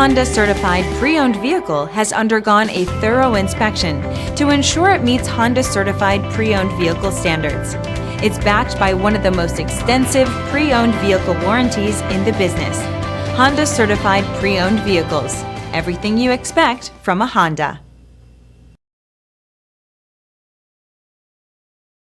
Honda certified pre-owned vehicle has undergone a thorough inspection to ensure it meets Honda certified pre-owned vehicle standards. It's backed by one of the most extensive pre-owned vehicle warranties in the business. Honda certified pre-owned vehicles. Everything you expect from a Honda.